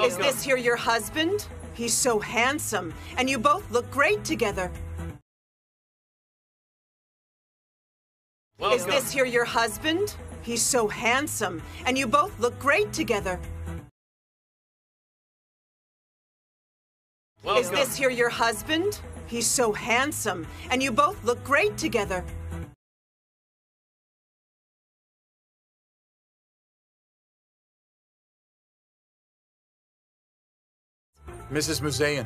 Is this here your husband? He's so handsome, and you both look great together. Is this here your husband? He's so handsome, and you both look great together. Is this here your husband? He's so handsome, and you both look great together. Mrs. Musayan,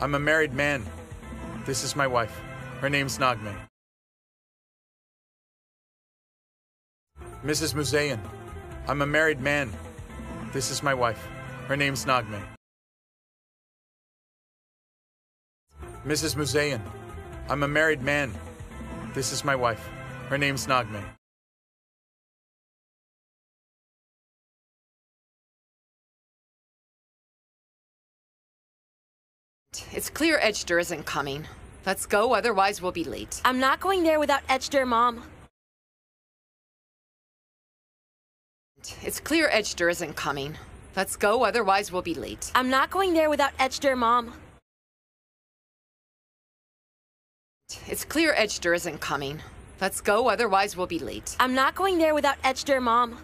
I'm a married man. This is my wife. Her name's Nagme. Mrs. Musayan, I'm a married man. This is my wife. Her name's Nagme. Mrs. Musayan, I'm a married man. This is my wife. Her name's Nagme. It's clear Edgeder isn't coming. Let's go, otherwise we'll be late. I'm not going there without Edgeder, Mom. It's clear Edgeder isn't coming. Let's go, otherwise we'll be late. I'm not going there without Edgeder, Mom. It's clear Edgeder isn't coming. Let's go, otherwise we'll be late. I'm not going there without Edgeder, Mom.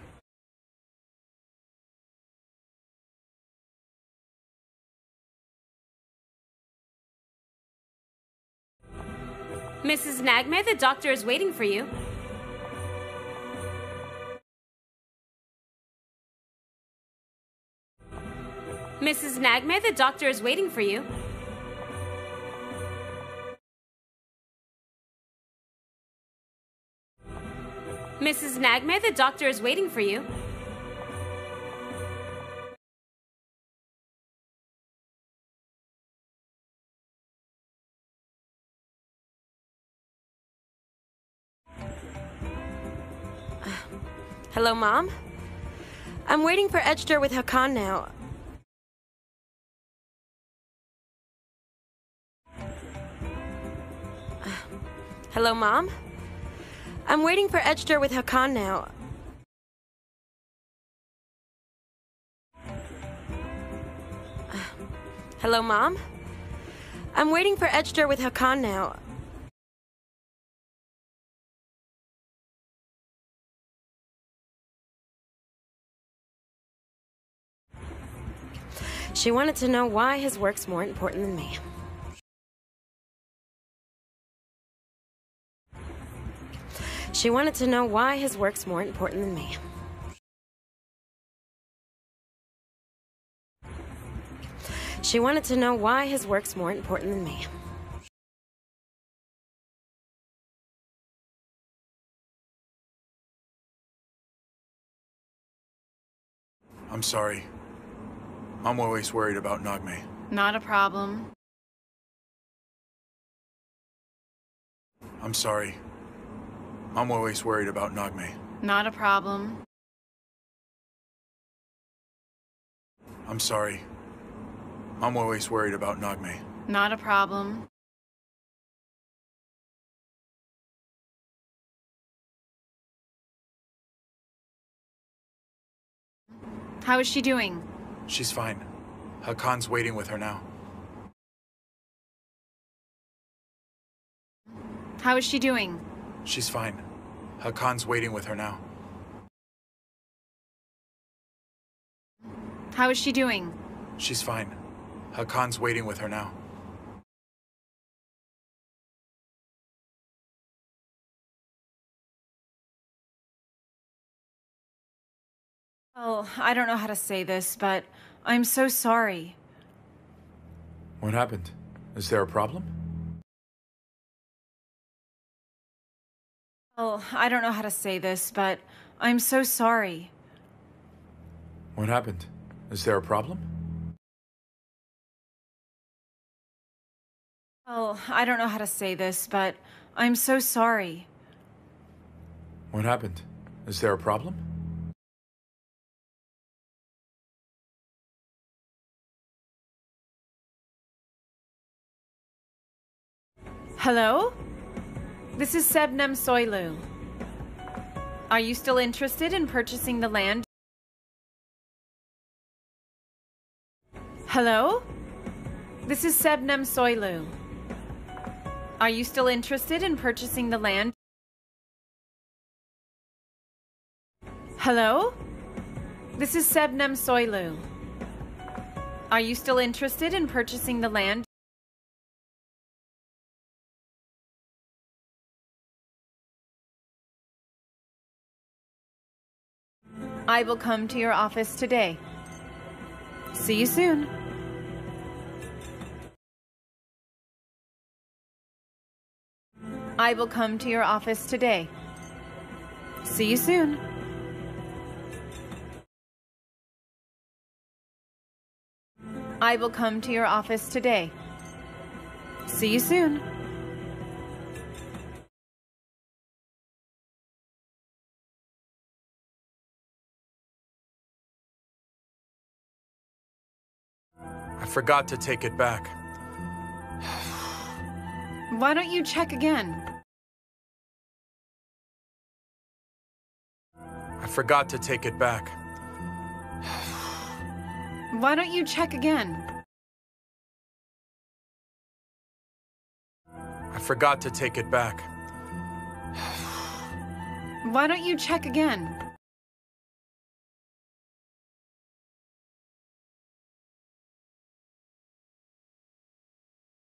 Mrs. Nagme, the doctor is waiting for you. Mrs. Nagme, the doctor is waiting for you. Mrs. Nagme, the doctor is waiting for you. Hello, Mom? I'm waiting for Edgeder with Hakan now. Hello, Mom? I'm waiting for Edgeder with Hakan now. Hello, Mom? I'm waiting for Edgeder with Hakan now. She wanted to know why his work's more important than me. She wanted to know why his work's more important than me. She wanted to know why his work's more important than me. I'm sorry. I'm always worried about Nagme. Not a problem. I'm sorry. I'm always worried about Nagme. Not a problem. I'm sorry. I'm always worried about Nagme. Not a problem. How is she doing? She's fine. Hakan's waiting with her now. How is she doing? She's fine. Hakan's waiting with her now. How is she doing? She's fine. Hakan's waiting with her now. Well, I don't know how to say this, but I'm so sorry. What happened? Is there a problem? Well, I don't know how to say this, but I'm so sorry. What happened? Is there a problem? Well, I don't know how to say this, but I'm so sorry. What happened? Is there a problem? Hello? This is Sebnem Soylu. Are you still interested in purchasing the land Hello? This is Sebnem Soylu. Are you still interested in purchasing the land? Hello? This is Sebnem Soylu. Are you still interested in purchasing the land? I will come to your office today. See you soon. I will come to your office today. See you soon. I will come to your office today. See you soon. I forgot to take it back. Why don't you check again? I forgot to take it back. Why don't you check again? I forgot to take it back. Why don't you check again?